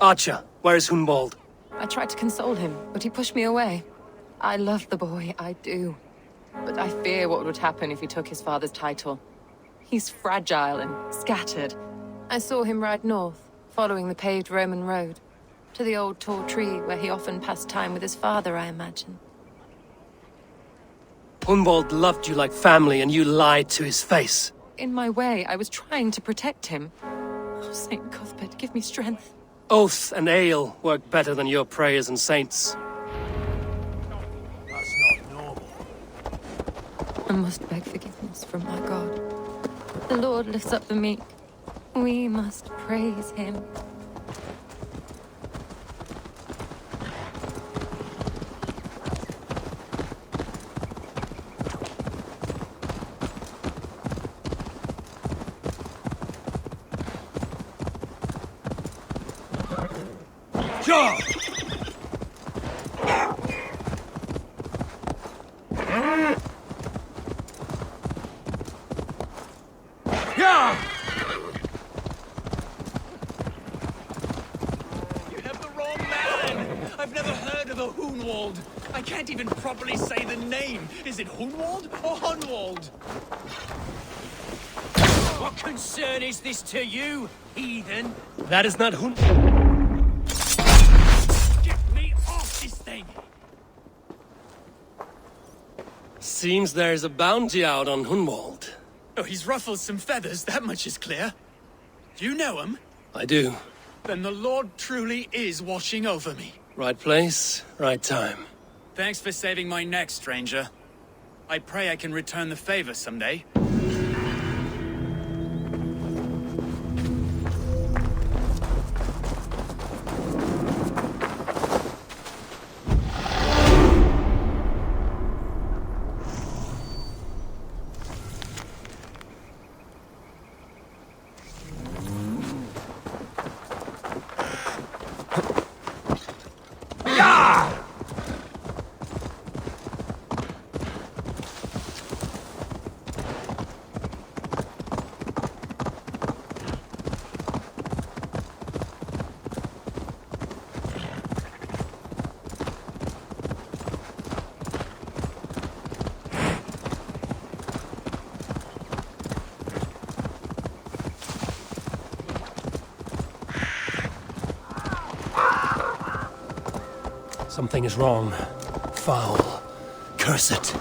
Archer, where is Hunwald? I tried to console him, but he pushed me away. I love the boy, I do. But I fear what would happen if he took his father's title. He's fragile and scattered. I saw him ride north, following the paved Roman road. To the old tall tree where he often passed time with his father, I imagine. Hunwald loved you like family and you lied to his face. In my way, I was trying to protect him. Oh, Saint Cuthbert, give me strength. Oath and ale work better than your prayers and saints. That's not normal. I must beg forgiveness from my God. The Lord lifts up the meek. We must praise him. Sure! Yeah! You have the wrong man! I've never heard of a Hunwald. I can't even properly say the name. Is it Hunwald or Hunwald? What concern is this to you, heathen? That is not Hun... Get me off this thing! Seems there's a bounty out on Hunwald. Oh, he's ruffled some feathers, that much is clear. Do you know him? I do. Then the Lord truly is watching over me. Right place, right time. Thanks for saving my neck, stranger. I pray I can return the favor someday. Something is wrong. Foul. Curse it.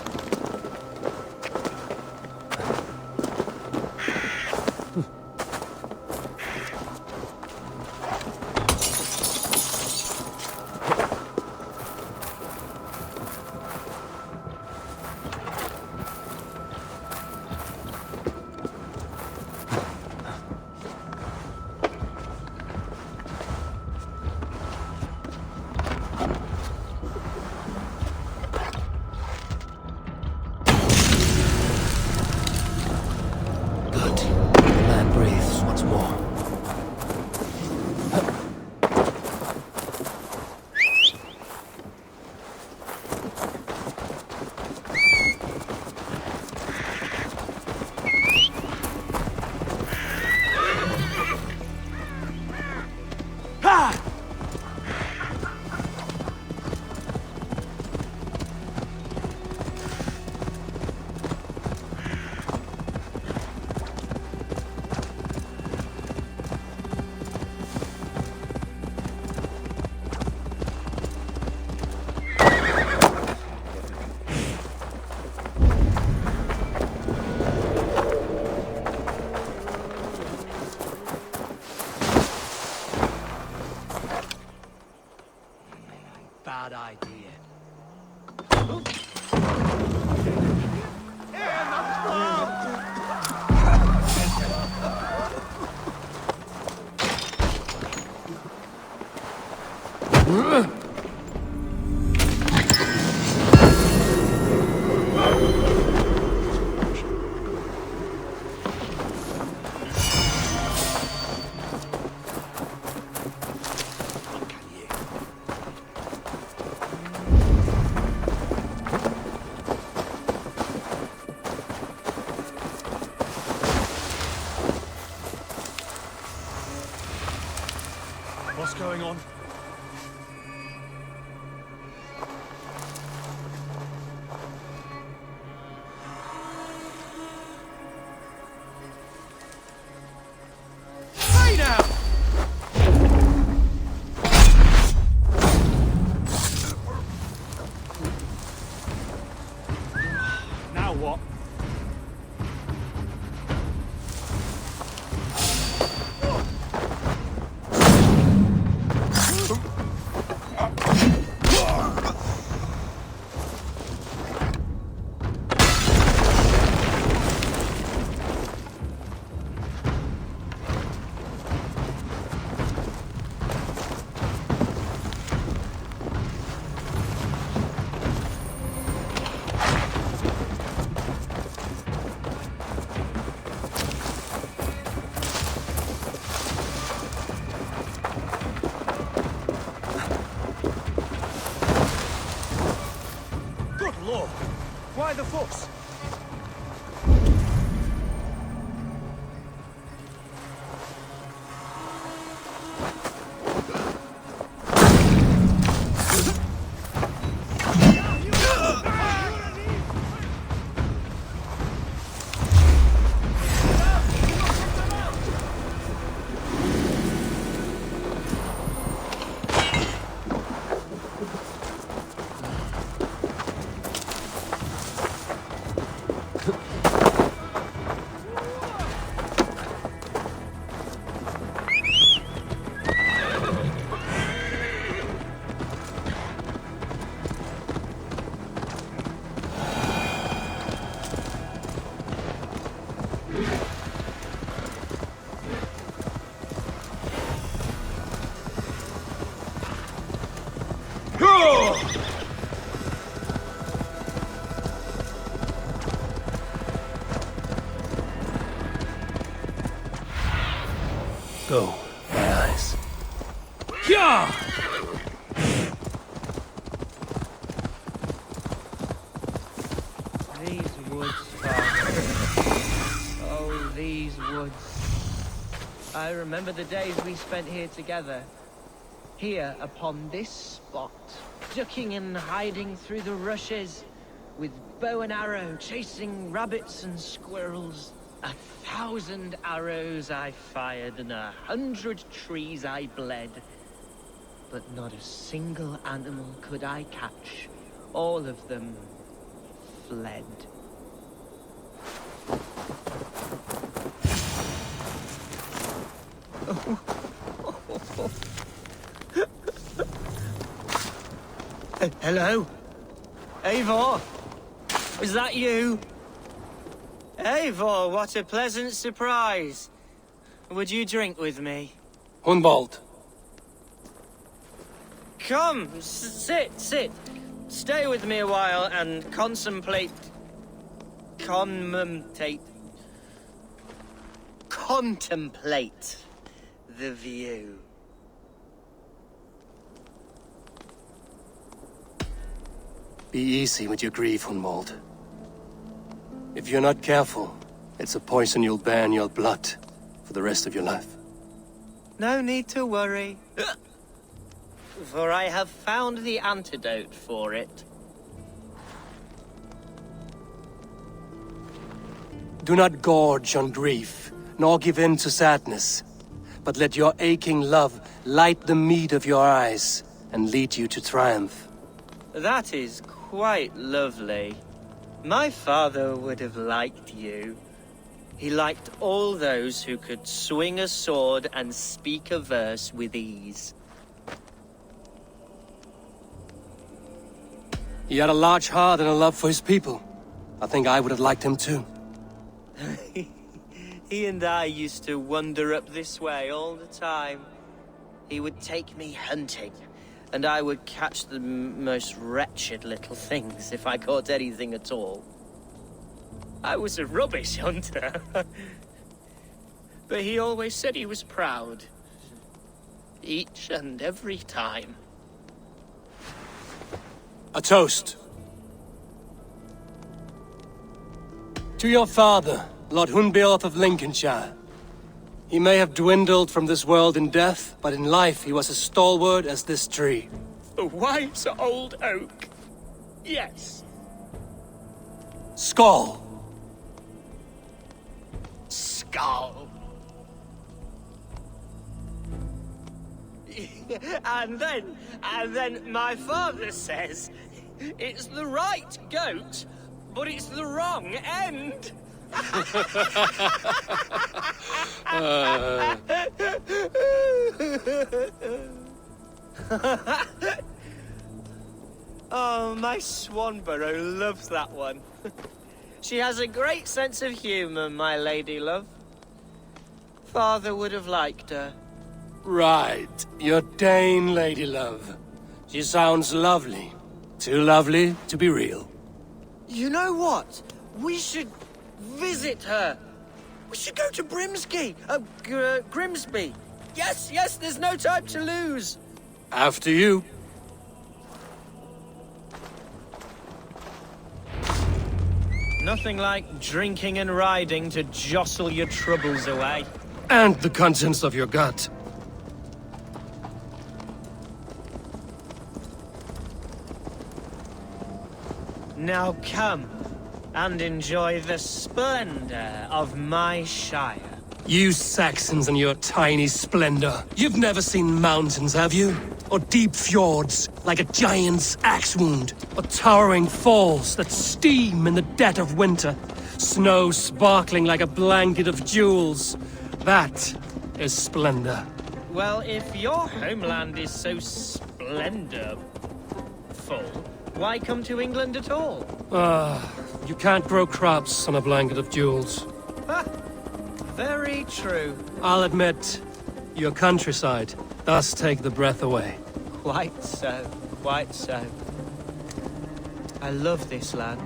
Now what? Why the fuss? Go, my eyes. Yeah! These woods, Father. Oh, these woods. I remember the days we spent here together. Here, upon this spot. Ducking and hiding through the rushes. With bow and arrow, chasing rabbits and squirrels. 1,000 arrows I fired and 100 trees I bled. But not a single animal could I catch. All of them fled. Hello? Eivor? Is that you? Eivor, what a pleasant surprise. Would you drink with me? Hunwald. Come, sit. Stay with me a while and contemplate the view. Be easy with your grief, Hunwald. If you're not careful, it's a poison you'll bear in your blood for the rest of your life. No need to worry. For I have found the antidote for it. Do not gorge on grief, nor give in to sadness, but let your aching love light the mead of your eyes and lead you to triumph. That is quite lovely. My father would have liked you. He liked all those who could swing a sword and speak a verse with ease. He had a large heart and a love for his people. I think I would have liked him too. He and I used to wander up this way all the time. He would take me hunting, and I would catch the most wretched little things if I caught anything at all. I was a rubbish hunter. But he always said he was proud. Each and every time. A toast. To your father, Lord Hunbeorth of Lincolnshire. He may have dwindled from this world in death, but in life he was as stalwart as this tree. The wise old oak. Yes. Skull. Skull. And then my father says it's the right goat, but it's the wrong end. Oh, my Swanborough loves that one. She has a great sense of humor, my lady love. Father would have liked her. Right. Your Dane lady love. She sounds lovely. Too lovely to be real. You know what? We should visit her. We should go to Grimsby. Yes, there's no time to lose. After you. Nothing like drinking and riding to jostle your troubles away. And the contents of your gut. Now come and enjoy the splendor of my shire. You Saxons and your tiny splendor. You've never seen mountains, have you? Or deep fjords, like a giant's axe wound? Or towering falls that steam in the dead of winter? Snow sparkling like a blanket of jewels? That is splendor. Well, if your homeland is so splendorful, why come to England at all? You can't grow crops on a blanket of jewels. Very true. I'll admit, your countryside does take the breath away. Quite so, quite so. I love this land.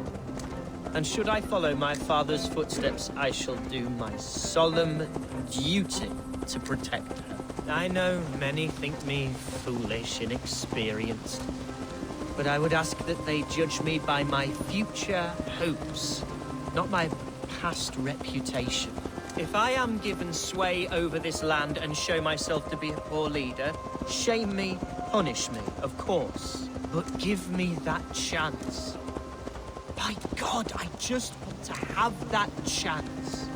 And should I follow my father's footsteps, I shall do my solemn duty to protect her. I know many think me foolish, inexperienced, but I would ask that they judge me by my future hopes, not my past reputation. If I am given sway over this land and show myself to be a poor leader, shame me, punish me, of course, but give me that chance. By God, I just want to have that chance.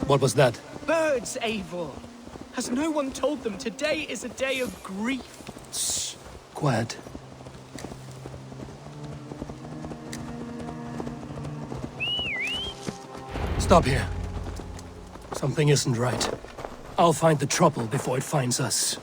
What was that? Birds, Eivor! Has no one told them today is a day of grief? Shh. Quiet. Stop here. Something isn't right. I'll find the trouble before it finds us.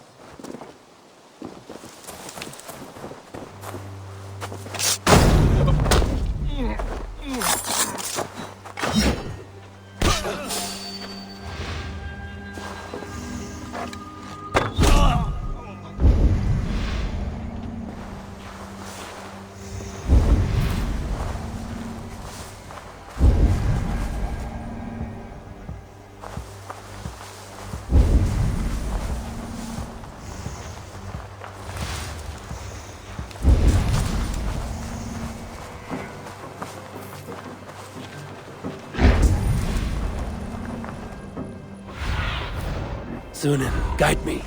Sunan, guide me.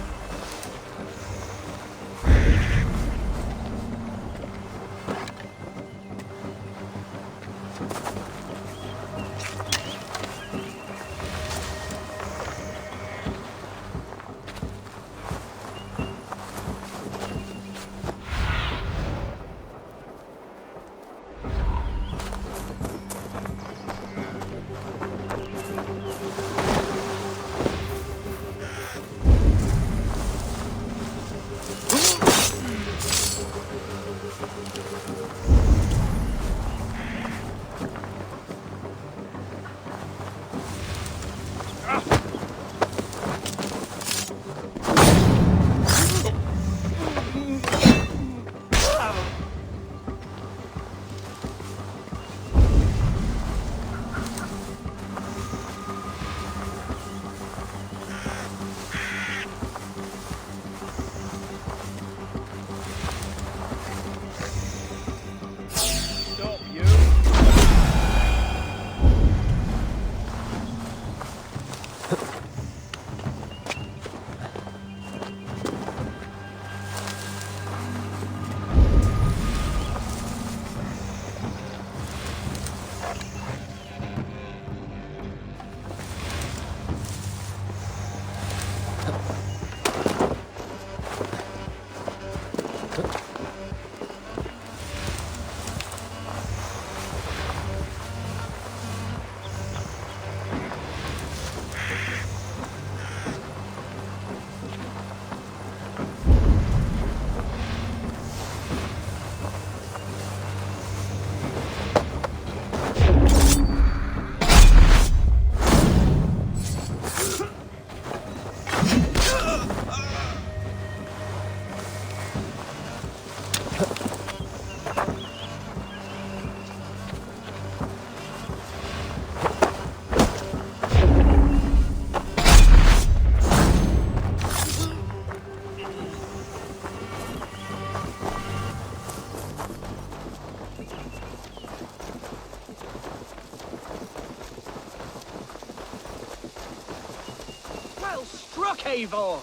Eivor!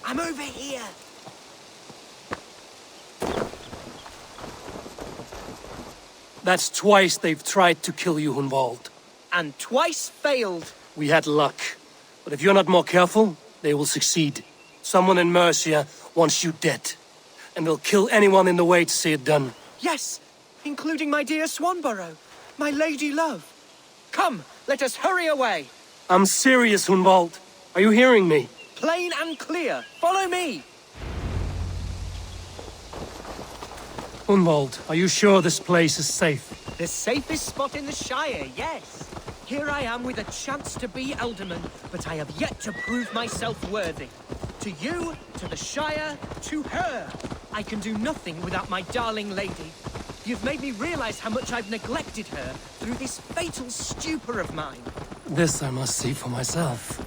I'm over here! That's twice they've tried to kill you, Hunwald. And twice failed. We had luck. But if you're not more careful, they will succeed. Someone in Mercia wants you dead. And they'll kill anyone in the way to see it done. Yes, including my dear Swanborough, my lady love. Come, let us hurry away. I'm serious, Hunwald. Are you hearing me? Plain and clear. Follow me. Hunwald, are you sure this place is safe? The safest spot in the Shire, yes. Here I am with a chance to be Alderman, but I have yet to prove myself worthy. To you, to the Shire, to her. I can do nothing without my darling lady. You've made me realize how much I've neglected her through this fatal stupor of mine. This I must see for myself.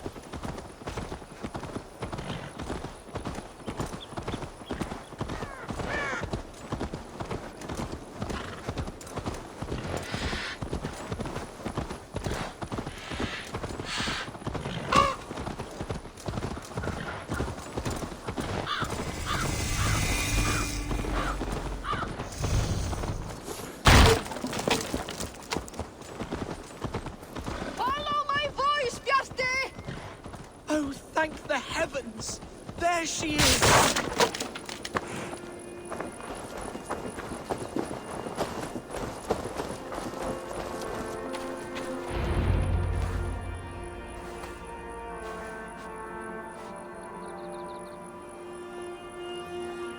Oh, thank the heavens! There she is!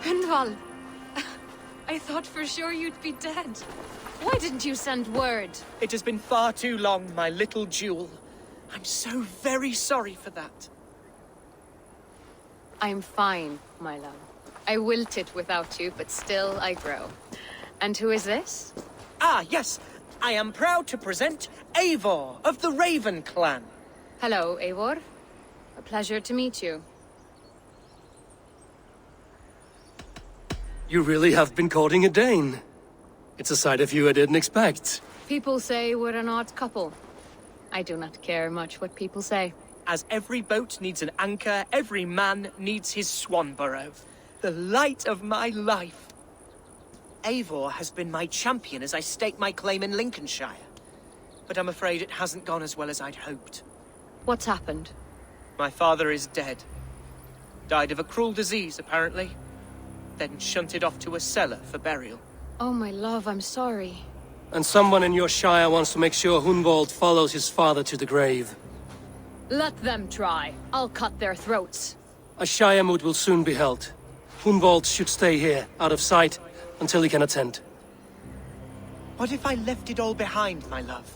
Hunwald! I thought for sure you'd be dead. Why didn't you send word? It has been far too long, my little jewel. I'm so very sorry for that. I'm fine, my love. I wilted without you, but still I grow. And who is this? Ah, yes. I am proud to present Eivor of the Raven clan. Hello, Eivor. A pleasure to meet you. You really have been courting a Dane. It's a side of you I didn't expect. People say we're an odd couple. I do not care much what people say. As every boat needs an anchor, every man needs his Swanborough. The light of my life. Eivor has been my champion as I stake my claim in Lincolnshire. But I'm afraid it hasn't gone as well as I'd hoped. What's happened? My father is dead. Died of a cruel disease, apparently. Then shunted off to a cellar for burial. Oh, my love, I'm sorry. And someone in your shire wants to make sure Hunwald follows his father to the grave. Let them try. I'll cut their throats. A shire moot will soon be held. Hunwald should stay here, out of sight, until he can attend. What if I left it all behind, my love?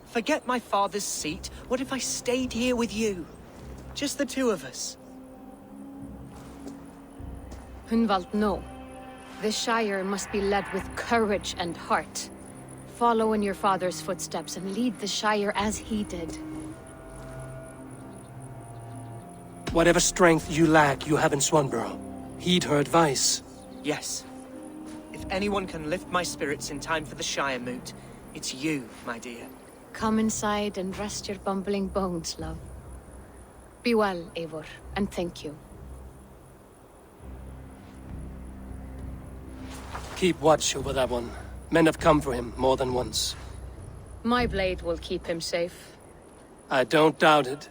Forget my father's seat. What if I stayed here with you? Just the two of us. Hunwald, no. This Shire must be led with courage and heart. Follow in your father's footsteps and lead the Shire as he did. Whatever strength you lack, you have in Swanborough. Heed her advice. Yes. If anyone can lift my spirits in time for the Shire moot, it's you, my dear. Come inside and rest your bumbling bones, love. Be well, Eivor, and thank you. Keep watch over that one. Men have come for him more than once. My blade will keep him safe. I don't doubt it.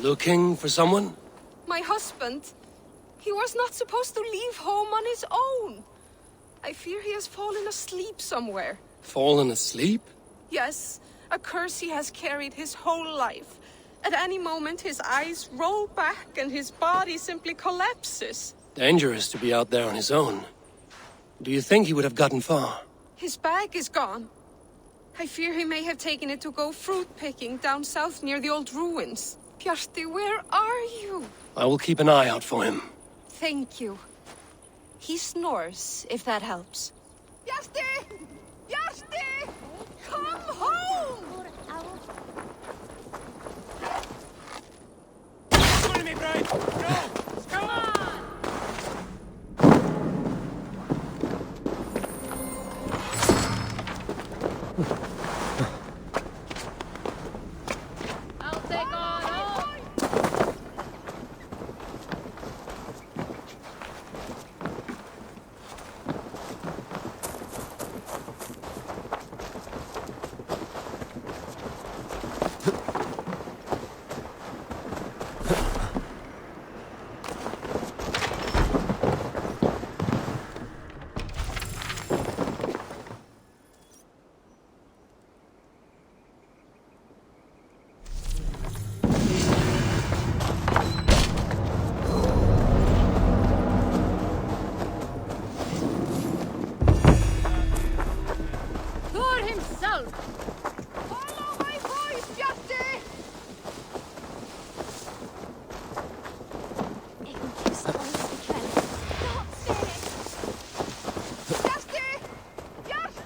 Looking for someone? My husband. He was not supposed to leave home on his own. I fear he has fallen asleep somewhere. Fallen asleep? Yes, a curse he has carried his whole life. At any moment, his eyes roll back and his body simply collapses. Dangerous to be out there on his own. Do you think he would have gotten far? His bag is gone. I fear he may have taken it to go fruit picking down south near the old ruins. Bjarti, where are you? I will keep an eye out for him. Thank you. He snores, if that helps. Bjarti! Bjarti! Come home! Join me, Brian! Go! Come on! I'll take on all. Thor himself. Follow my voice, Bjarti! Bjarti! Bjarti!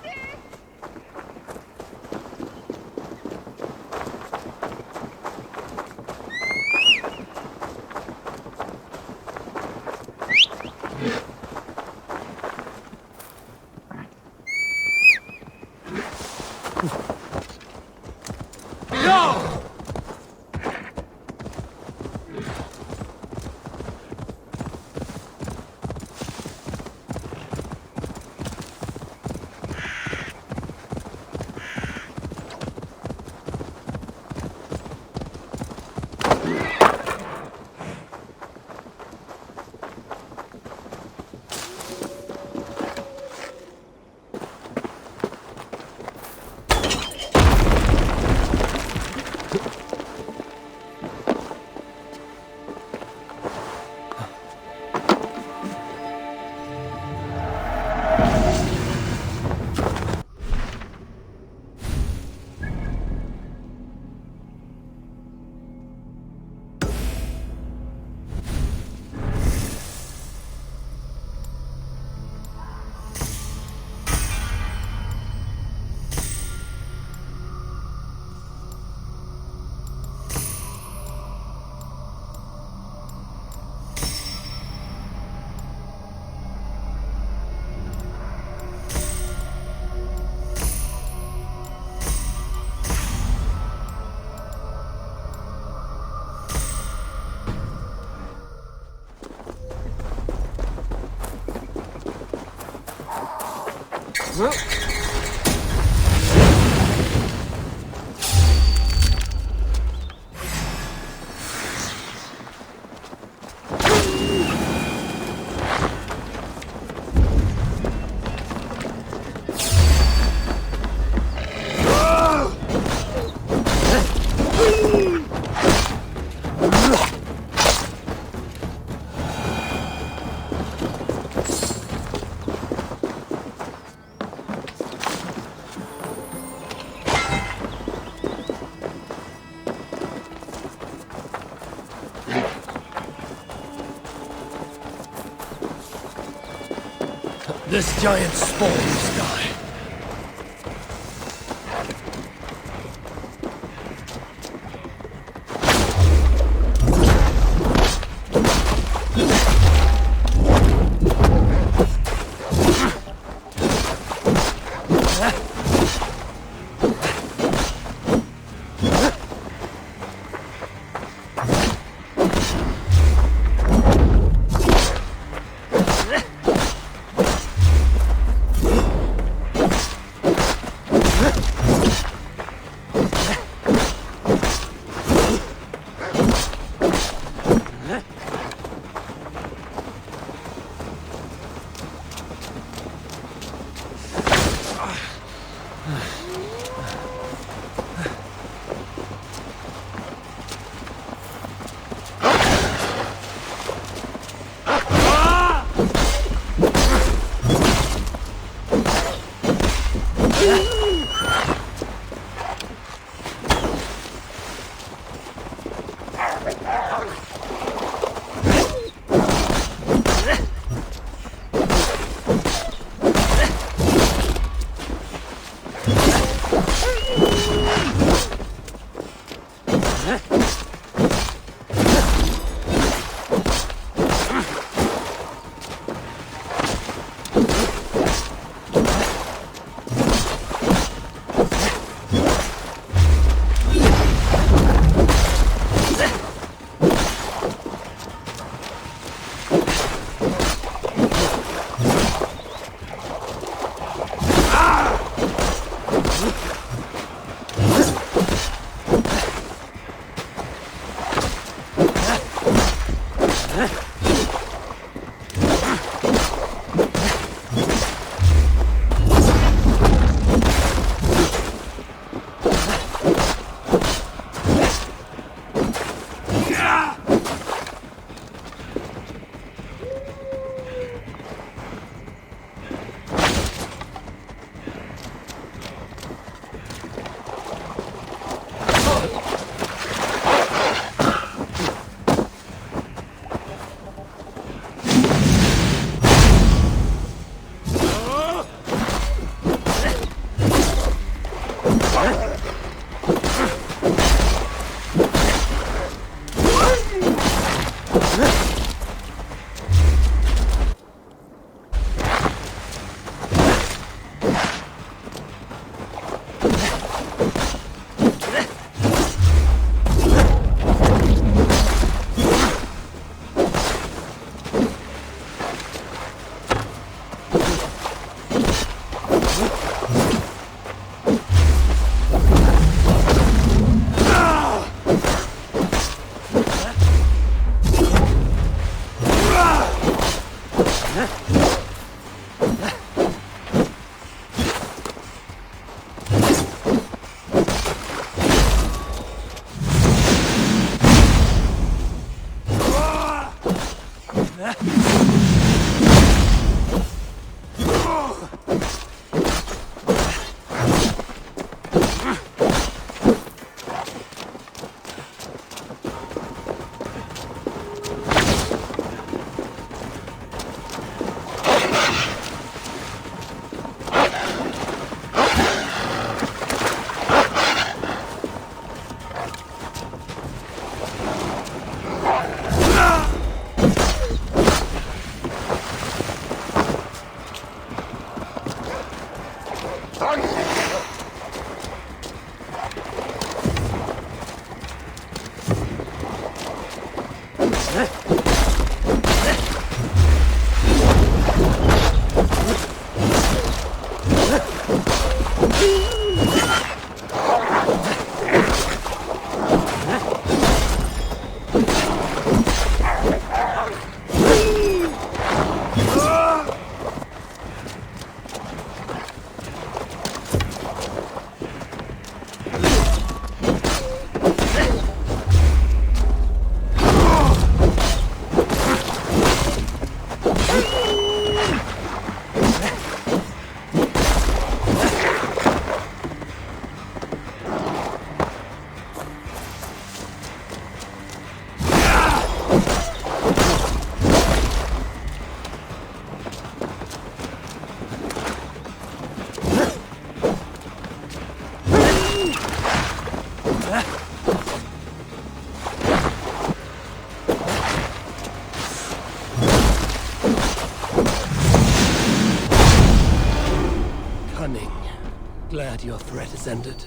This giant spawn must die. Glad your threat has ended.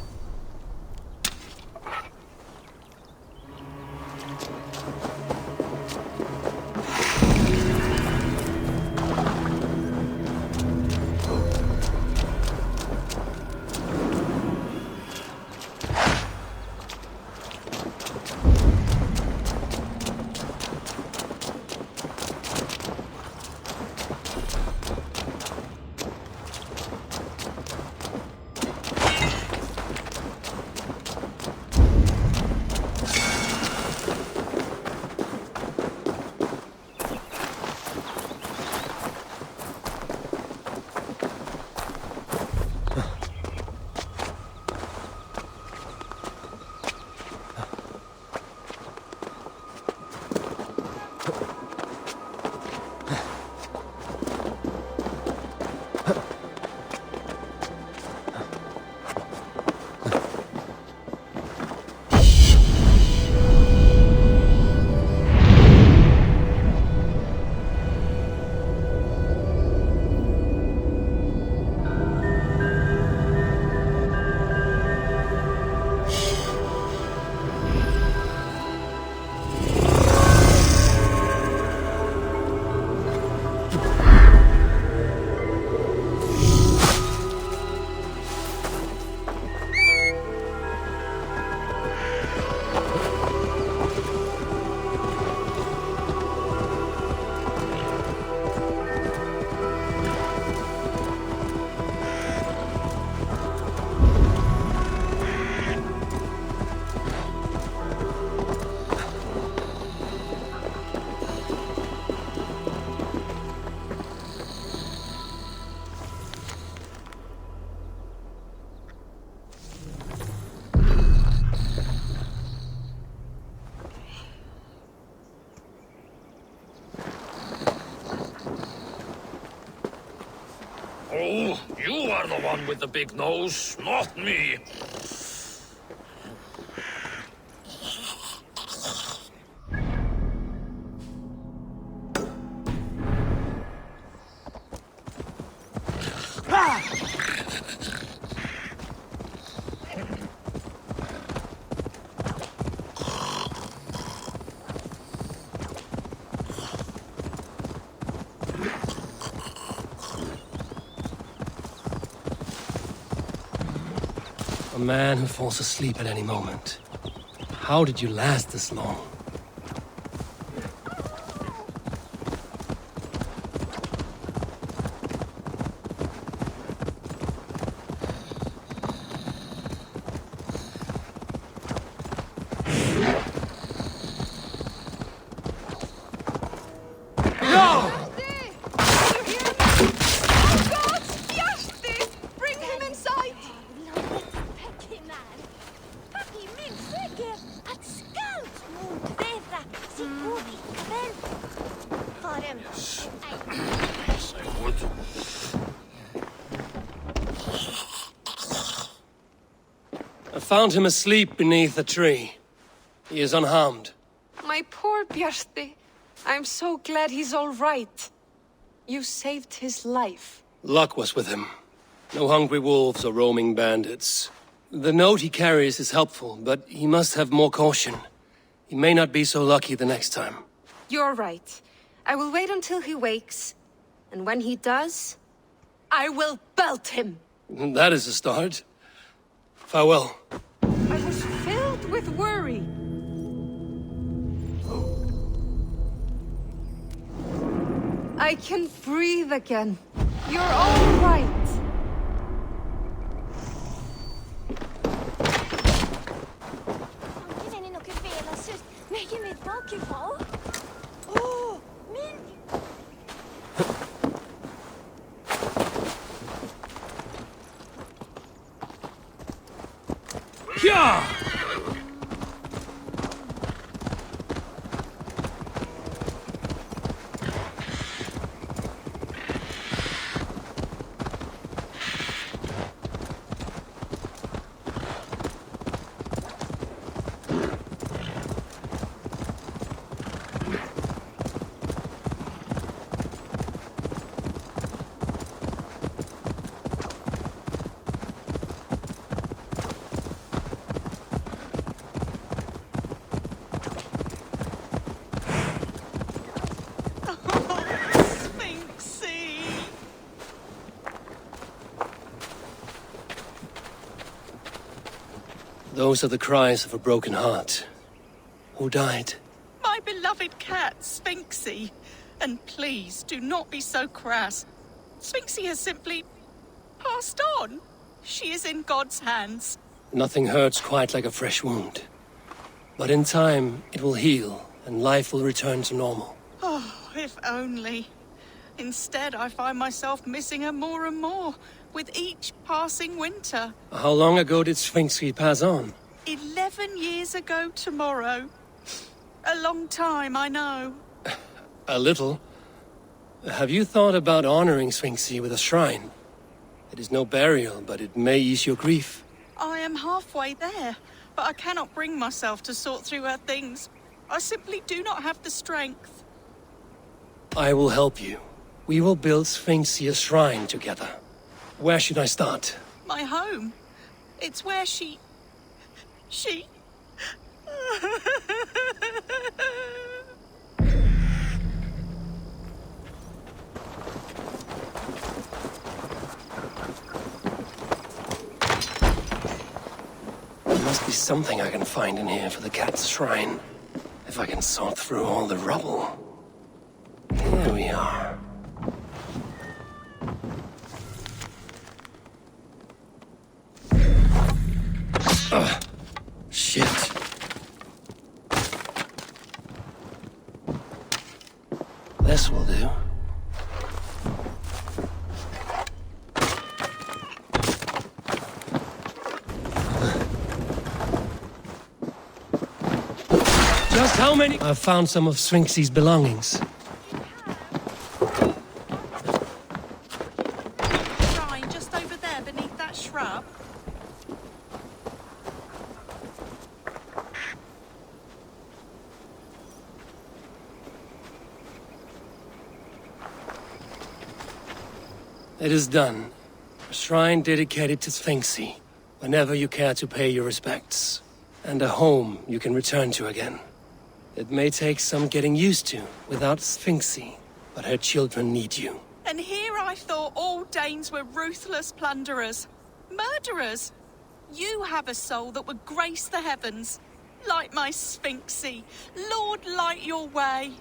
No, you are the one with the big nose, not me. A man who falls asleep at any moment. How did you last this long? I found him asleep beneath a tree. He is unharmed. My poor Bjarti. I'm so glad he's all right. You saved his life. Luck was with him. No hungry wolves or roaming bandits. The note he carries is helpful, but he must have more caution. He may not be so lucky the next time. You're right. I will wait until he wakes. And when he does, I will belt him. That is a start. Farewell. I was filled with worry. I can breathe again. You're all right. Yeah! Those are the cries of a broken heart. Who died? My beloved cat, Sphinxie. And please, do not be so crass. Sphinxie has simply passed on. She is in God's hands. Nothing hurts quite like a fresh wound. But in time, it will heal, and life will return to normal. Oh, if only. Instead, I find myself missing her more and more, with each passing winter. How long ago did Sphinxie pass on? 11 years ago tomorrow. A long time, I know. A little. Have you thought about honoring Sphinxie with a shrine? It is no burial, but it may ease your grief. I am halfway there, but I cannot bring myself to sort through her things. I simply do not have the strength. I will help you. We will build Sphinxie a shrine together. Where should I start? My home. It's where she... There must be something I can find in here for the cat's shrine. If I can sort through all the rubble. Here we are. Shit. This will do. Just how many? I've found some of Sphinxie's belongings. It is done. A shrine dedicated to Sphinxy, whenever you care to pay your respects. And a home you can return to again. It may take some getting used to without Sphinxy, but her children need you. And here I thought all Danes were ruthless plunderers. Murderers. You have a soul that would grace the heavens. Like my Sphinxy. Lord, light your way.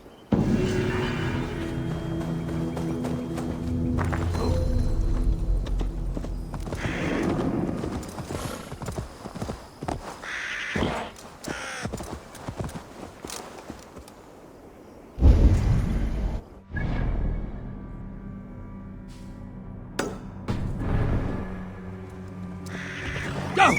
Go!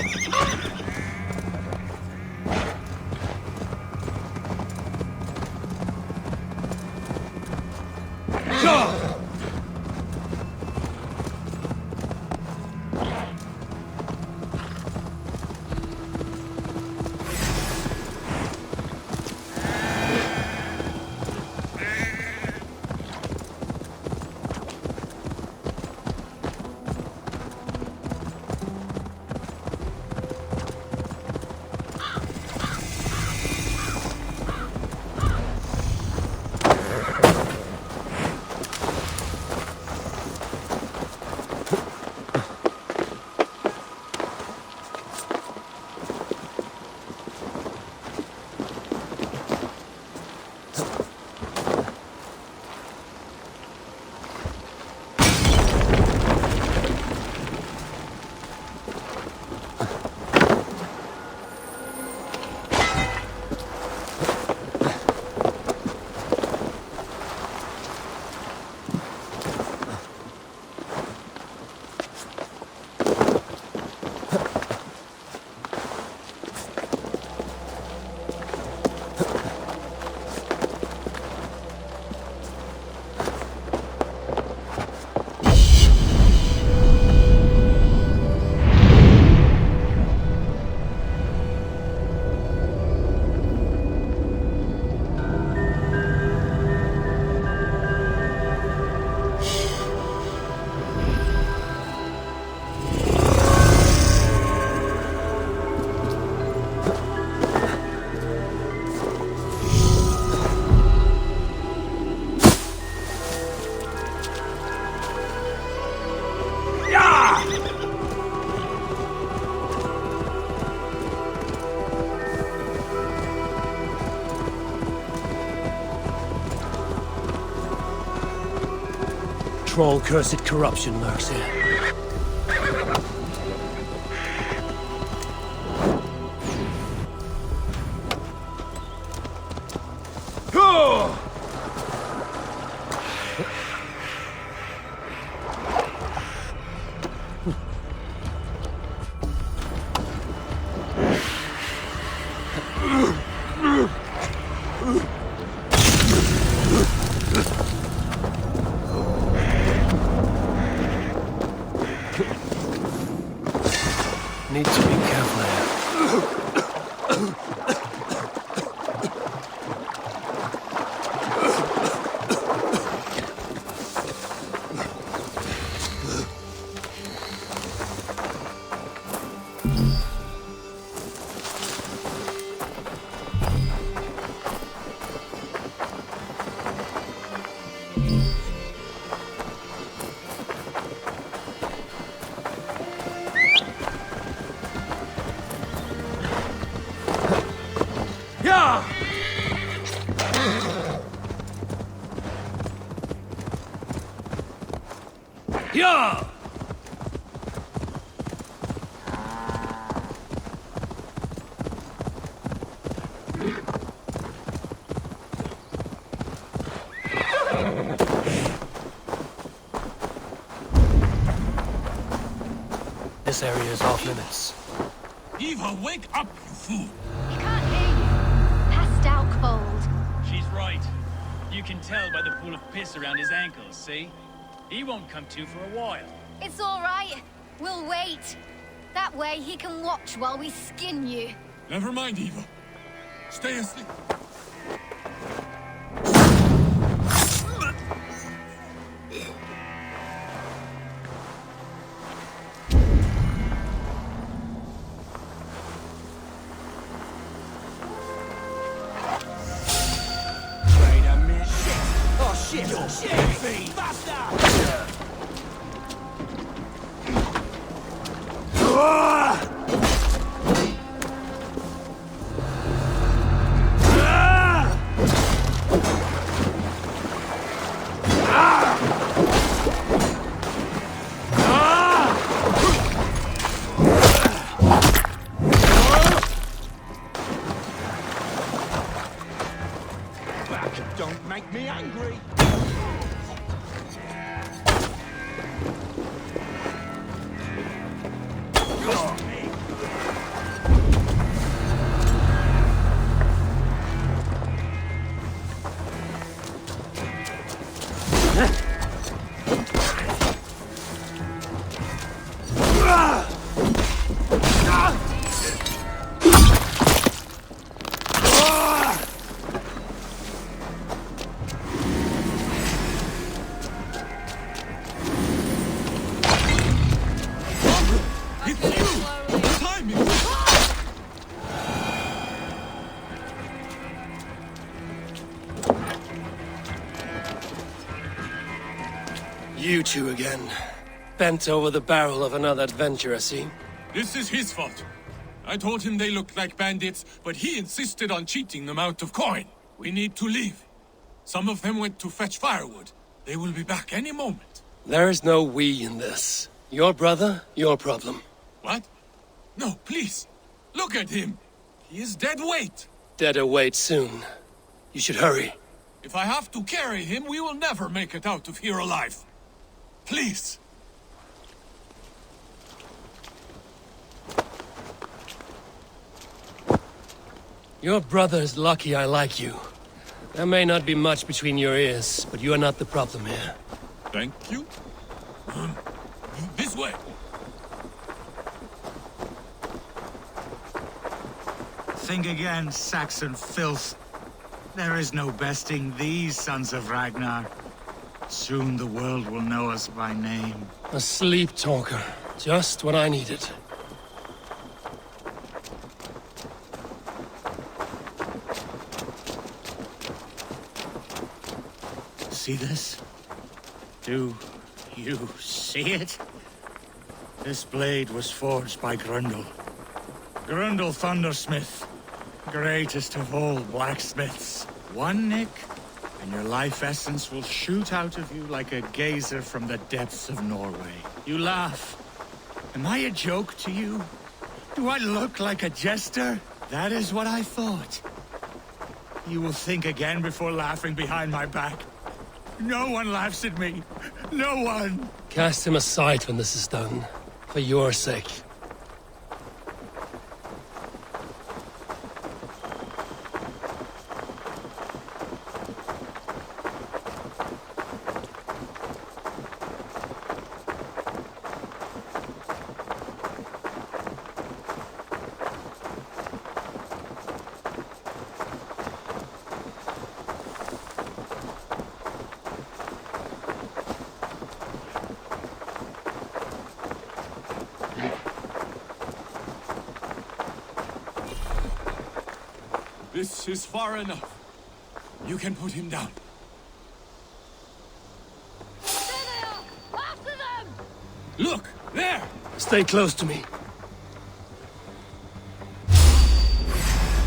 Troll-cursed corruption lurks here. Need to be careful here. Yeah! This area is off limits. Eva, wake up, you fool! He can't hear you. Passed out cold. She's right. You can tell by the pool of piss around his ankles, see? He won't come to for a while. It's all right. We'll wait. That way he can watch while we skin you. Never mind, Eva. Stay asleep. Don't make me angry. You two again. Bent over the barrel of another adventure, I see. This is his fault. I told him they looked like bandits, but he insisted on cheating them out of coin. We need to leave. Some of them went to fetch firewood. They will be back any moment. There is no we in this. Your brother, your problem. What? No, please. Look at him. He is dead weight. Deader weight soon. You should hurry. If I have to carry him, we will never make it out of here alive. Please. Your brother's lucky I like you. There may not be much between your ears, but you are not the problem here. Thank you. This way. Think again, Saxon filth. There is no besting these sons of Ragnar. Soon the world will know us by name. A sleep talker. Just what I needed. See this? Do you see it? This blade was forged by Grundle. Grundle Thundersmith. Greatest of all blacksmiths. One nick, and your life essence will shoot out of you like a geyser from the depths of Norway. You laugh. Am I a joke to you? Do I look like a jester? That is what I thought. You will think again before laughing behind my back. No one laughs at me. No one. Cast him aside when this is done. For your sake. This is far enough. You can put him down. There they are! After them! Look! There! Stay close to me.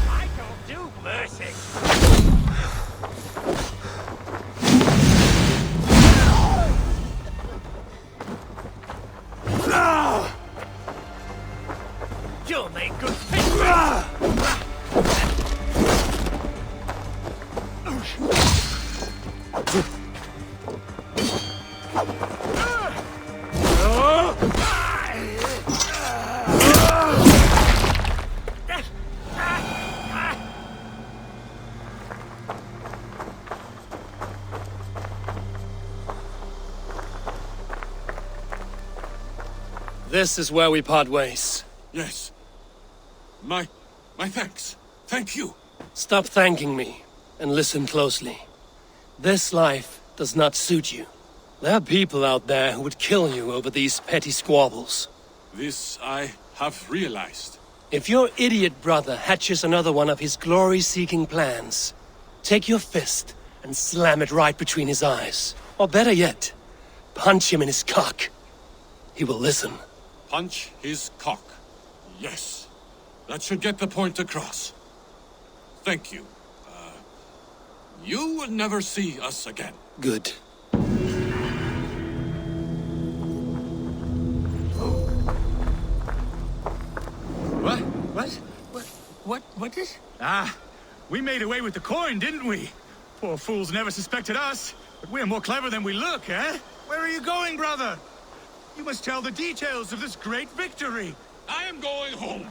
I don't do mercy. You'll make good pictures. This is where we part ways. Yes. My thanks. Thank you. Stop thanking me, and listen closely. This life does not suit you. There are people out there who would kill you over these petty squabbles. This I have realized. If your idiot brother hatches another one of his glory-seeking plans, take your fist and slam it right between his eyes. Or better yet, punch him in his cock. He will listen. Punch his cock. Yes. That should get the point across. Thank you. You will never see us again. Good. What is? Ah, we made away with the coin, didn't we? Poor fools never suspected us. But we're more clever than we look, eh? Where are you going, brother? You must tell the details of this great victory. I am going home.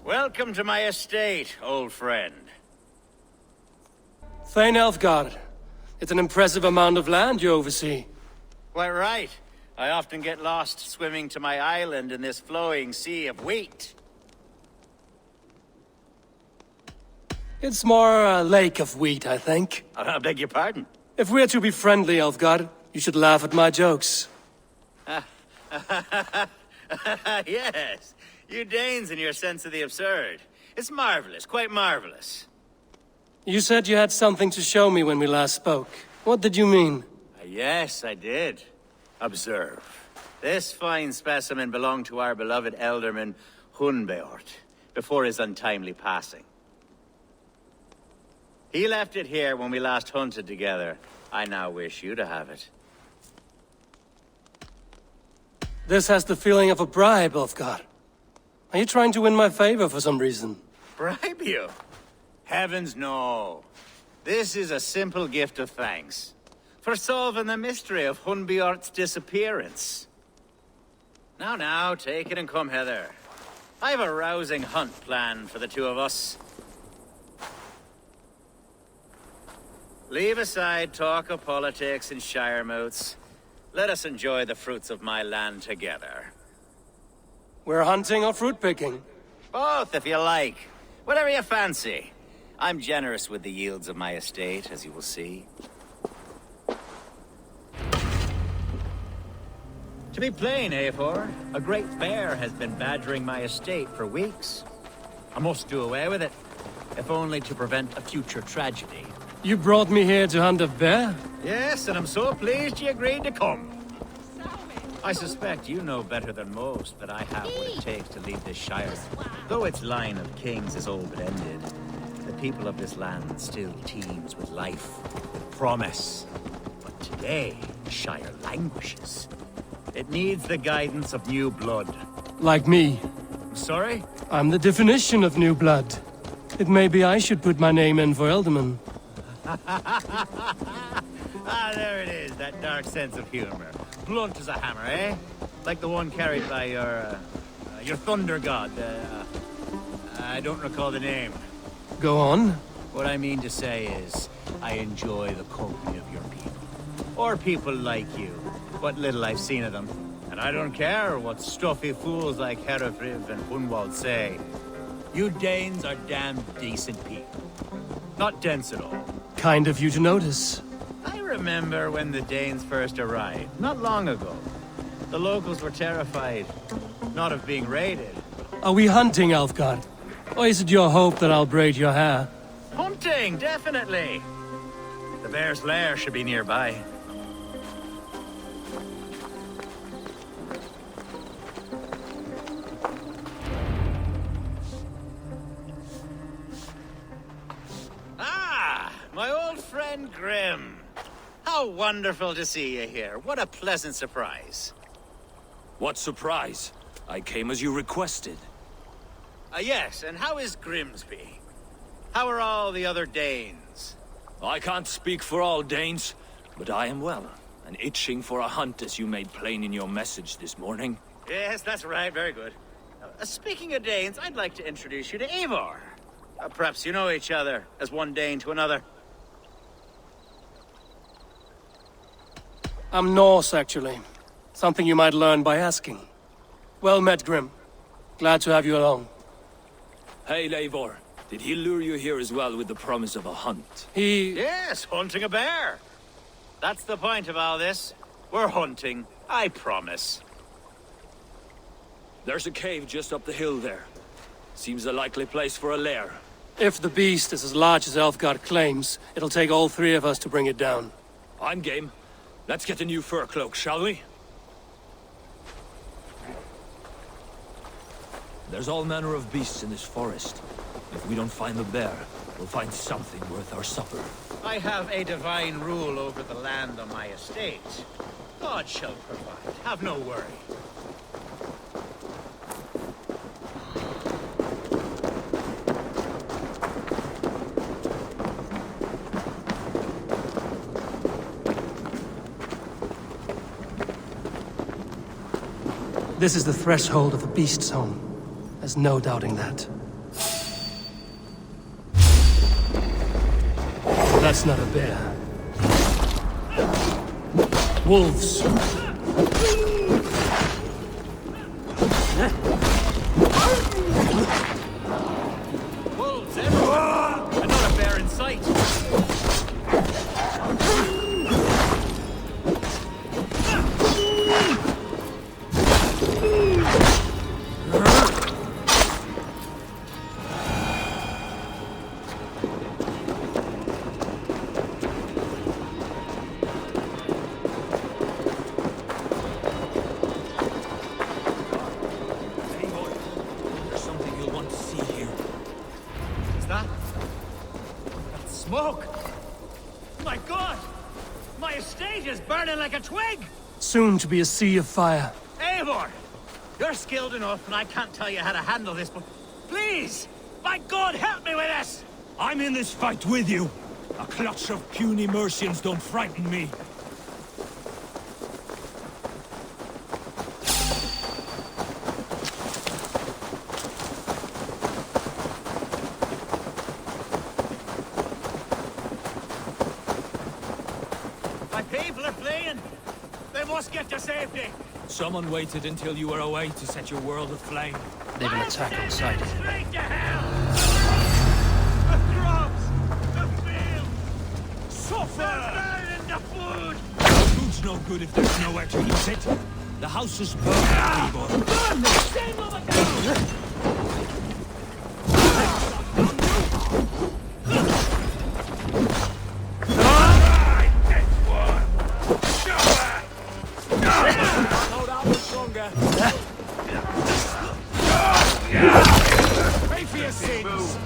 Welcome to my estate, old friend. Thane Elfgard. It's an impressive amount of land you oversee. Quite right. I often get lost swimming to my island in this flowing sea of wheat. It's more a lake of wheat, I think. I beg your pardon? If we're to be friendly, Elfgard, you should laugh at my jokes. Yes. You Danes and your sense of the absurd. It's marvelous, quite marvelous. You said you had something to show me when we last spoke. What did you mean? Yes, I did. Observe. This fine specimen belonged to our beloved elderman, Hunbeort, before his untimely passing. He left it here when we last hunted together. I now wish you to have it. This has the feeling of a bribe, Elfgard. Are you trying to win my favor for some reason? Bribe you? Heavens no. This is a simple gift of thanks for solving the mystery of Hunbeort's disappearance. Now, take it and come hither. I have a rousing hunt planned for the two of us. Leave aside talk of politics and shire moats. Let us enjoy the fruits of my land together. We're hunting or fruit picking? Both, if you like. Whatever you fancy. I'm generous with the yields of my estate, as you will see. To be plain, Eivor, a great bear has been badgering my estate for weeks. I must do away with it, if only to prevent a future tragedy. You brought me here to hunt a bear? Yes, and I'm so pleased you agreed to come. I suspect you know better than most that I have what it takes to lead this shire. Though its line of kings is old but ended, the people of this land still teems with life, with promise. But today, the shire languishes. It needs the guidance of new blood. Like me. Sorry? I'm the definition of new blood. It may be I should put my name in for Elderman. Ah, there it is, that dark sense of humor. Blunt as a hammer, eh? Like the one carried by your thunder god. I don't recall the name. Go on. What I mean to say is, I enjoy the company of your people. Or people like you. What little I've seen of them. And I don't care what stuffy fools like Herefriv and Hunwald say. You Danes are damn decent people. Not dense at all. Kind of you to notice. I remember when the Danes first arrived, not long ago. The locals were terrified, not of being raided. Are we hunting, Alfgard? Or is it your hope that I'll braid your hair? Hunting, definitely. The bear's lair should be nearby. Ah, my old friend Grim. How wonderful to see you here. What a pleasant surprise. What surprise? I came as you requested. Yes, and how is Grimsby? How are all the other Danes? I can't speak for all Danes, but I am well, and itching for a hunt as you made plain in your message this morning. Yes, that's right. Very good. Speaking of Danes, I'd like to introduce you to Eivor. Perhaps you know each other, as one Dane to another. I'm Norse, actually. Something you might learn by asking. Well met, Grim. Glad to have you along. Hey, Eivor. Did he lure you here as well with the promise of a hunt? Yes, hunting a bear. That's the point of all this. We're hunting, I promise. There's a cave just up the hill there. Seems a likely place for a lair. If the beast is as large as Elfgard claims, it'll take all three of us to bring it down. I'm game. Let's get a new fur cloak, shall we? There's all manner of beasts in this forest. If we don't find the bear, we'll find something worth our supper. I have a divine rule over the land on my estate. God shall provide. Have no worry. This is the threshold of the beast's home. There's no doubting that. That's not a bear. Wolves. Wolves everywhere! And not a bear in sight! Smoke! My God! My estate is burning like a twig! Soon to be a sea of fire. Eivor! You're skilled enough, and I can't tell you how to handle this, but please! By God, help me with this! I'm in this fight with you. A clutch of puny Mercians don't frighten me. People are fleeing! They must get to safety! Someone waited until you were away to set your world aflame. They've an attack on sight. Straight to hell! The crops! The fields! Suffer! Burning the food! Food's no good if there's nowhere to eat it. The house is burned, Eivor. Burn the same of a down! Pay for your sins!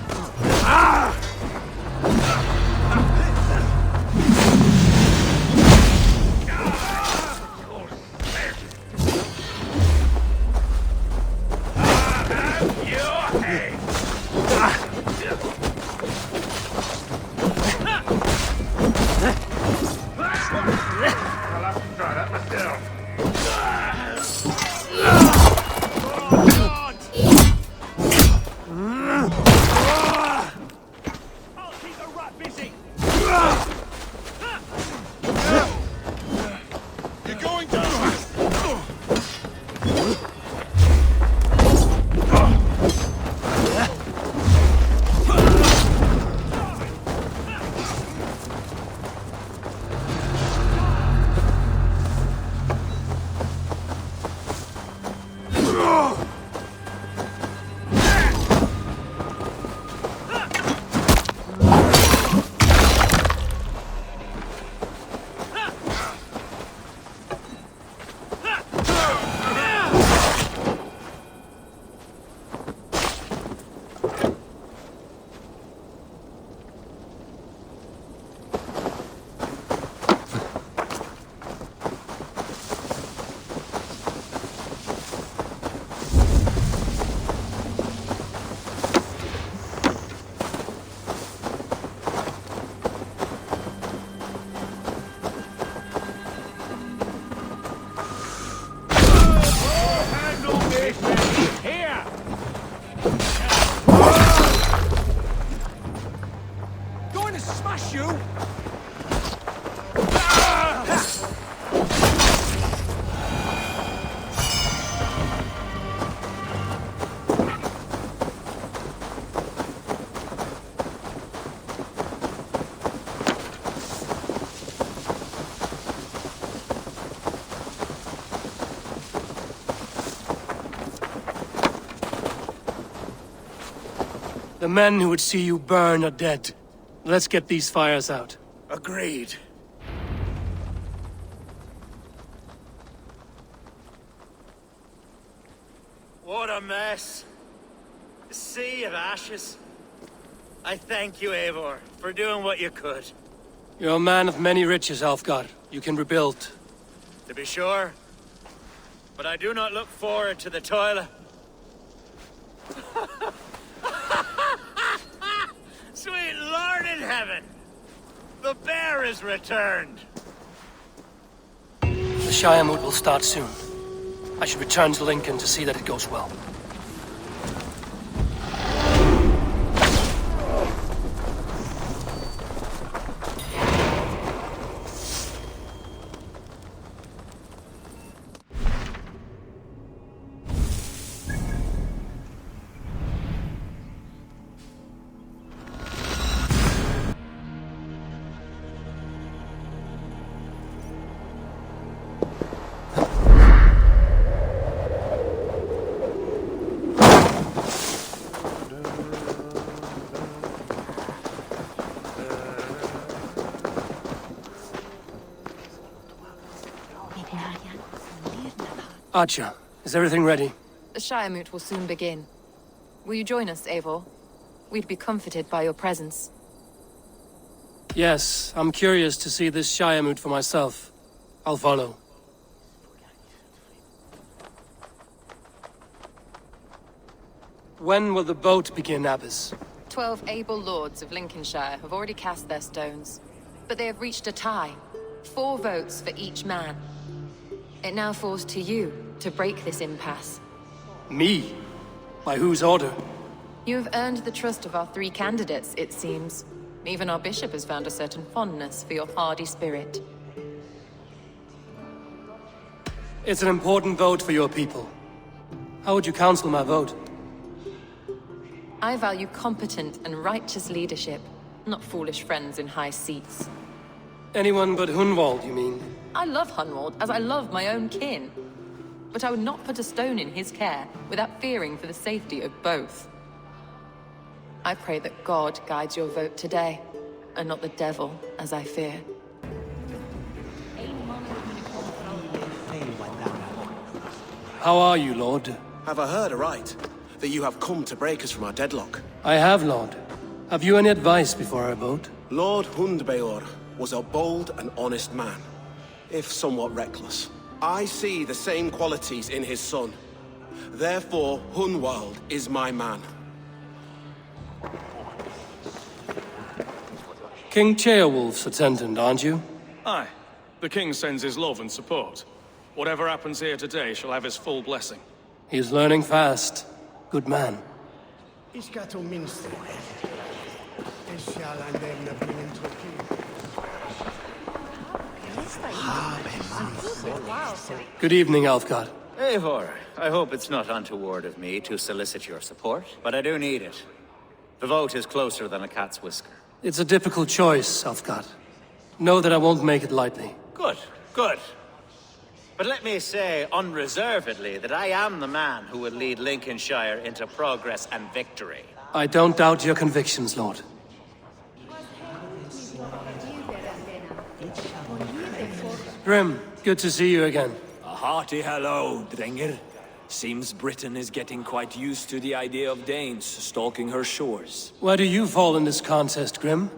smash you! The men who would see you burn are dead. Let's get these fires out. Agreed. What a mess. A sea of ashes. I thank you, Eivor, for doing what you could. You're a man of many riches, Alfgar. You can rebuild. To be sure. But I do not look forward to the toilet. Sweet Lord in heaven! The bear is returned! The Shire will start soon. I should return to Lincoln to see that it goes well. Archer, is everything ready? The Shire will soon begin. Will you join us, Eivor? We'd be comforted by your presence. Yes, I'm curious to see this Shire for myself. I'll follow. When will the boat begin, Abbess? 12 able lords of Lincolnshire have already cast their stones, but they have reached a tie. 4 votes for each man. It now falls to you to break this impasse. Me? By whose order? You have earned the trust of our 3 candidates, it seems. Even our bishop has found a certain fondness for your hardy spirit. It's an important vote for your people. How would you counsel my vote? I value competent and righteous leadership, not foolish friends in high seats. Anyone but Hunwald, you mean? I love Hunwald as I love my own kin. But I would not put a stone in his care without fearing for the safety of both. I pray that God guides your vote today, and not the devil, as I fear. How are you, Lord? Have I heard aright? That you have come to break us from our deadlock? I have, Lord. Have you any advice before I vote? Lord Hundbeor was a bold and honest man, if somewhat reckless. I see the same qualities in his son. Therefore, Hunwald is my man. King Ceolwulf's attendant, aren't you? Aye. The king sends his love and support. Whatever happens here today shall have his full blessing. He's learning fast. Good man. Good evening, Alfgar. Eivor, I hope it's not untoward of me to solicit your support, but I do need it. The vote is closer than a cat's whisker. It's a difficult choice, Alfgar. Know that I won't make it lightly. Good, good. But let me say unreservedly that I am the man who will lead Lincolnshire into progress and victory. I don't doubt your convictions, Lord. Grim, good to see you again. A hearty hello, Drenger. Seems Britain is getting quite used to the idea of Danes stalking her shores. Where do you fall in this contest, Grim?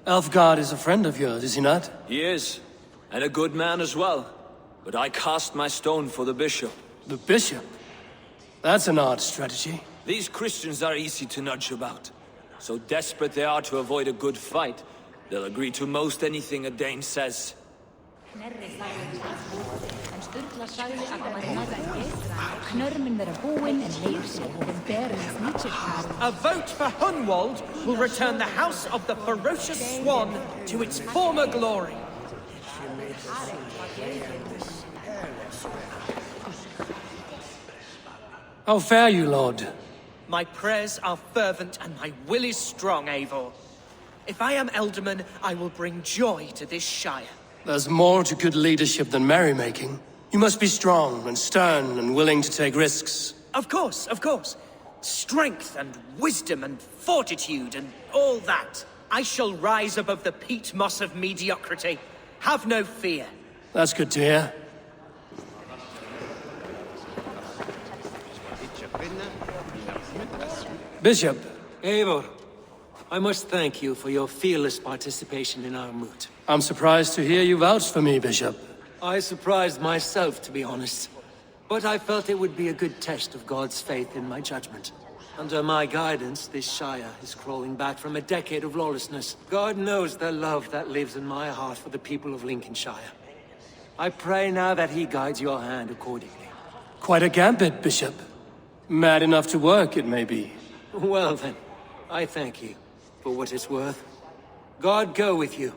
Alfgar is a friend of yours, is he not? He is, and a good man as well. But I cast my stone for the bishop. The bishop? That's an odd strategy. These Christians are easy to nudge about. So desperate they are to avoid a good fight, they'll agree to most anything a Dane says. A vote for Hunwald will return the House of the Ferocious Swan to its former glory. How fare you, Lord? My prayers are fervent and my will is strong, Eivor. If I am Elderman, I will bring joy to this Shire. There's more to good leadership than merrymaking. You must be strong and stern and willing to take risks. Of course, of course. Strength and wisdom and fortitude and all that. I shall rise above the peat moss of mediocrity. Have no fear. That's good to hear. Bishop. Eivor, I must thank you for your fearless participation in our moot. I'm surprised to hear you vouch for me, Bishop. I surprised myself, to be honest. But I felt it would be a good test of God's faith in my judgment. Under my guidance, this Shire is crawling back from a decade of lawlessness. God knows the love that lives in my heart for the people of Lincolnshire. I pray now that he guides your hand accordingly. Quite a gambit, Bishop. Mad enough to work, it may be. Well then, I thank you for what it's worth. God go with you.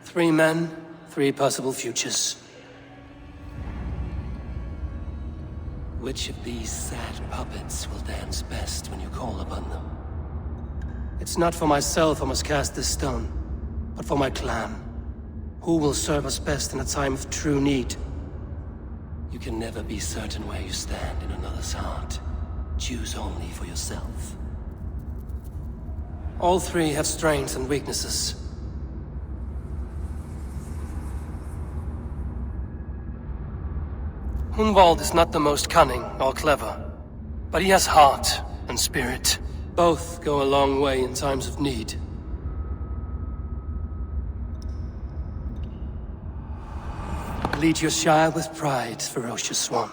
Three men, three possible futures. Which of these sad puppets will dance best when you call upon them? It's not for myself I must cast this stone, but for my clan. Who will serve us best in a time of true need? You can never be certain where you stand in another's heart. Choose only for yourself. All three have strengths and weaknesses. Hunwald is not the most cunning or clever, but he has heart and spirit. Both go a long way in times of need. Lead your Shire with pride, ferocious swan.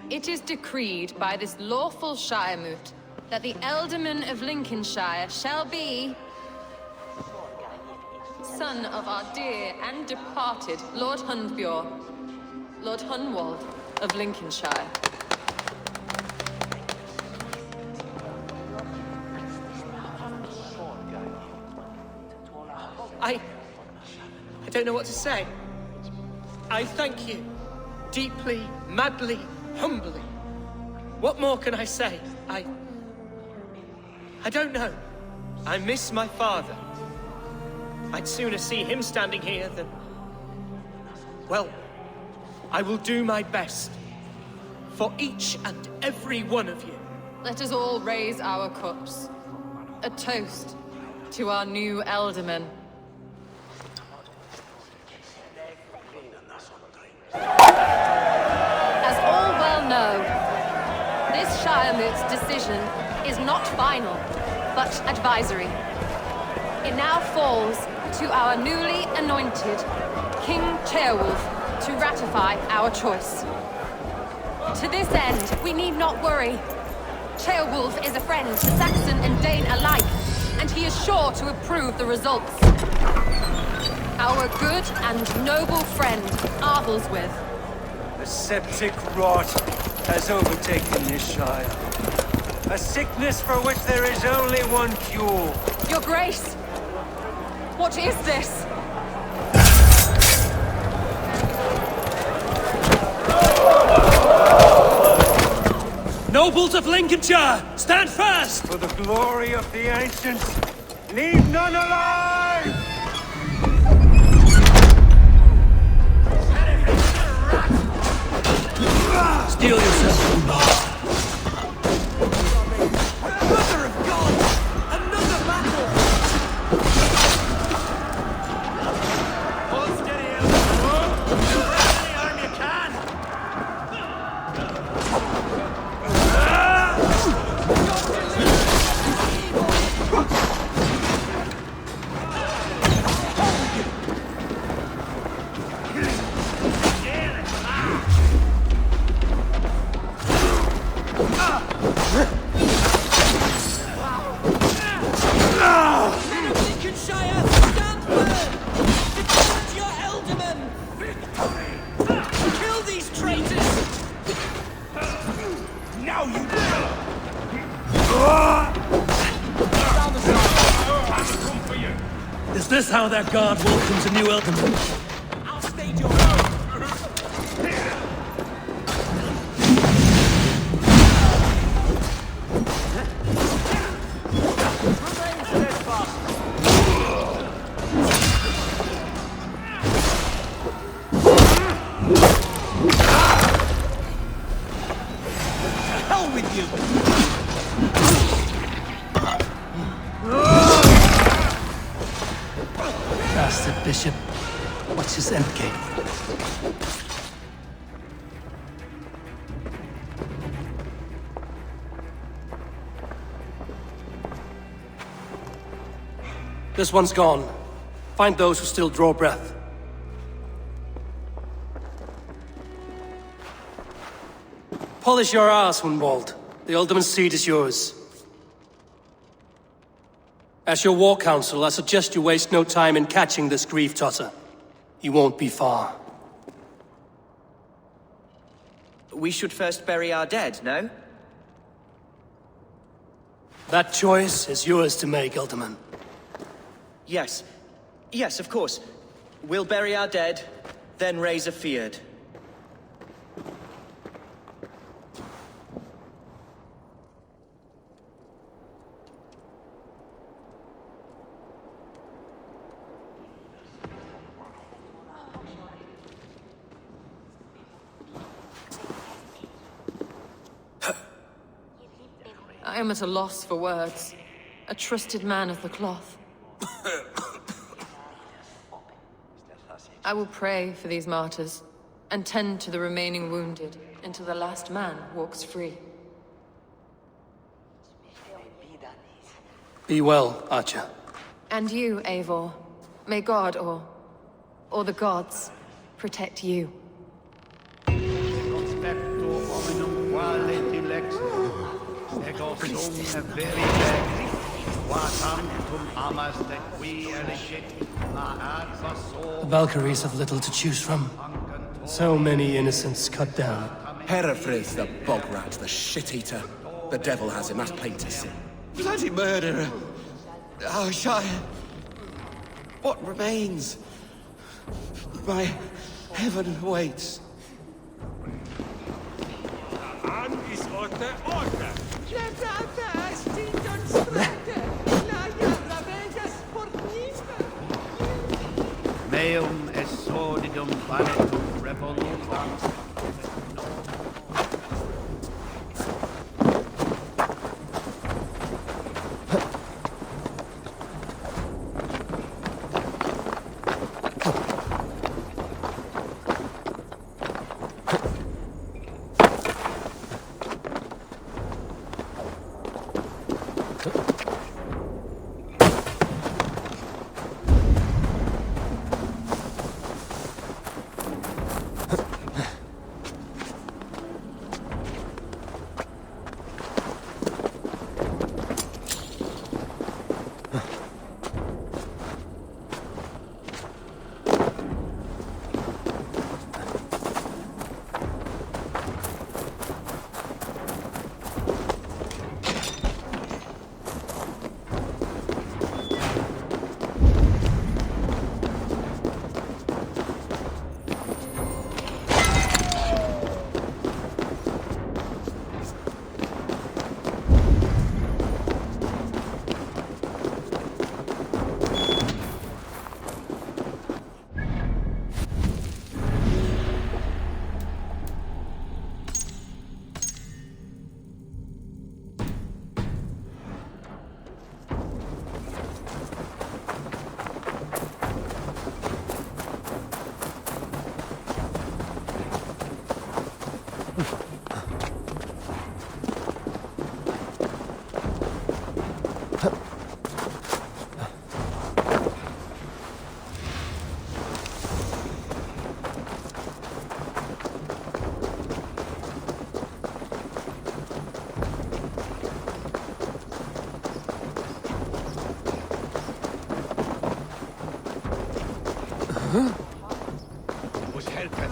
It is decreed by this lawful Shire moot that the Elderman of Lincolnshire shall be son of our dear and departed Lord Hundbjorn, Lord Hunwald of Lincolnshire. I don't know what to say. I thank you. Deeply, madly, humbly. What more can I say? I don't know. I miss my father. I'd sooner see him standing here than... Well, I will do my best. For each and every one of you. Let us all raise our cups. A toast to our new Elderman. As all well know, this Shire moot's decision is not final, but advisory. It now falls to our newly anointed King Ceolwulf to ratify our choice. To this end, we need not worry. Ceolwulf is a friend to Saxon and Dane alike, and he is sure to approve the results. Our good and noble friend, Arthelswith. The septic rot has overtaken this Shire. A sickness for which there is only one cure. Your Grace! What is this? Nobles of Lincolnshire, stand fast! For the glory of the ancients, leave none alive! Steel yourself, Hunwald. Mother of God! Another battle! Hold steady, Elderman. Raise any arm you can! Now you Is this how that guard welcomes a new Elderman? I'll stage your hell with you! Bastard Bishop. What's his endgame? This one's gone. Find those who still draw breath. Polish your ass, Hunwald. The Alderman's seat is yours. As your war council, I suggest you waste no time in catching this grief tosser. He won't be far. We should first bury our dead, no? That choice is yours to make, Alderman. Yes. Yes, of course. We'll bury our dead, then raise a feared. I am at a loss for words. A trusted man of the cloth. I will pray for these martyrs, and tend to the remaining wounded, until the last man walks free. Be well, Archer. And you, Eivor. May God, or the gods, protect you. The Valkyries have little to choose from. So many innocents cut down. Herefrith, the bog rat, the shit-eater. The devil has him, that's plain to see. bloody murderer! Oh, Shire, what remains? My heaven awaits. Meum est sordidum planetum revolutam. Was helpeth.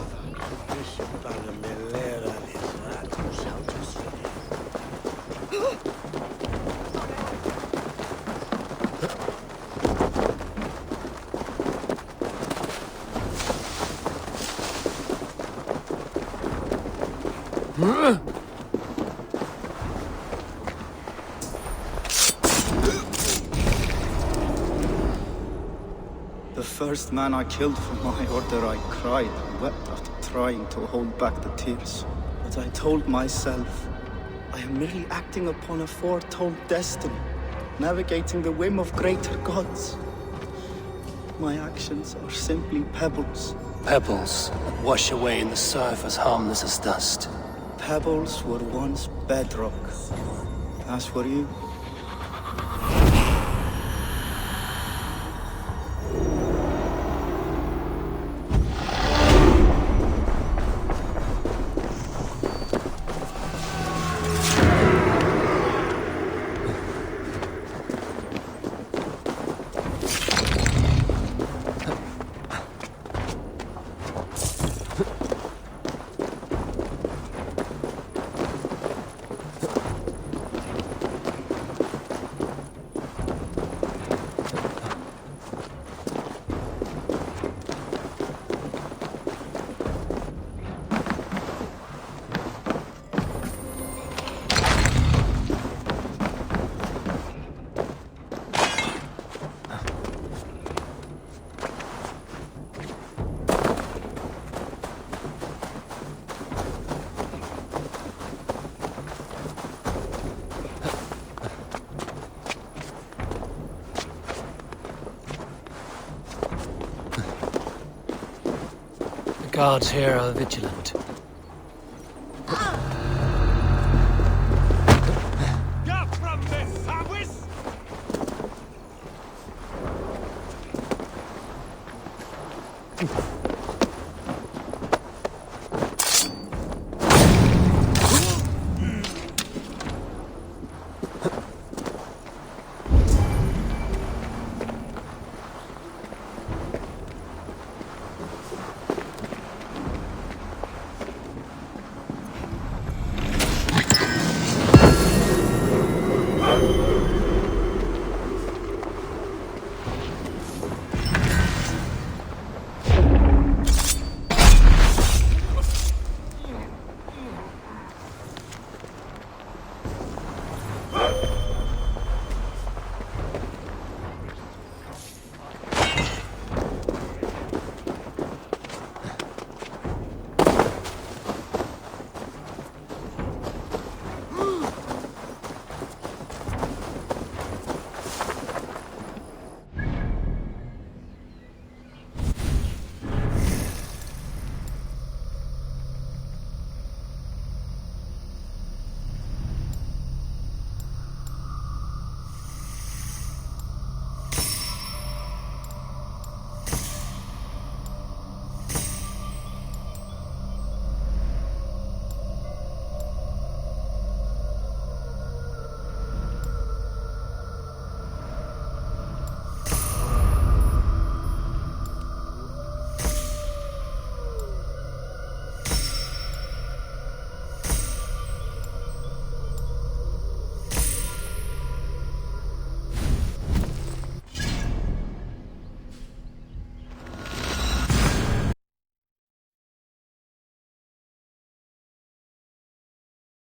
Bishop Balamilera is The first man I killed for my order, I cried and wept after trying to hold back the tears. But I told myself, I am merely acting upon a foretold destiny, navigating the whim of greater gods. My actions are simply pebbles. Pebbles that wash away in the surf as harmless as dust. Pebbles were once bedrock. As were you. The guards here are vigilant.